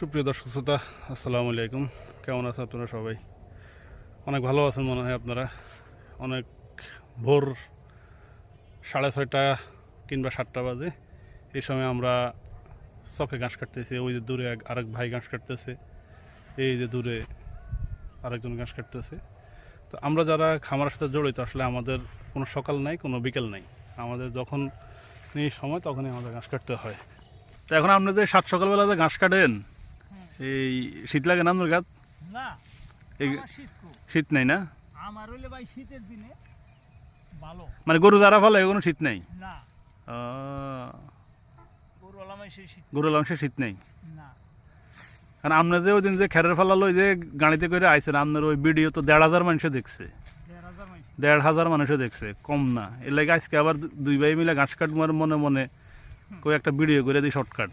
সুপ্রিয় দর্শক শ্রোতা, আসসালামু আলাইকুম। কেমন আছেন আপনারা? সবাই অনেক ভালো আছেন মনে হয়। আপনারা অনেক ভোর 6:30 কিংবা 7টা বাজে। এই সময় আমরা চকে ঘাস কাটতেছি। ওই যে দূরে আরেক ভাই ঘাস কাটতেছে, এই যে দূরে আরেকজন ঘাস কাটতেছে। তো আমরা যারা খামারের সাথে জড়িত, আসলে আমাদের কোনো সকাল নাই, কোনো বিকেল নাই। আমাদের যখন সময় তখনই আমাদের ঘাস কাটতে হয়। তো এখন আপনি যে সকালবেলা যে ঘাস কাটেন, এই শীত লাগে না আপনার গাছ? না, এই আমার শীত খুব। শীত নাই না? আমার হইলে ভাই শীতের দিনে ভালো। মানে গরু যারা ফলে কোনো শীত নেই? না, গরুওয়ালা মানুষের শীত গরুর অংশে শীত নেই। না। কারণ আপনার যে ওই দিন যে খেরের ফেলালো, ওই যে গাড়িতে করে আইসেন, আপনার ওই ভিডিও তো 1,500 মানুষে দেখছে। 1,500 মানুষ। 1,500 মানুষে দেখছে, কম না। এর লাগে আজকে আবার দুই ভাই মিলে ঘাস কাটবার মনে মনে কই একটা ভিডিও করে দিই শর্টকাট।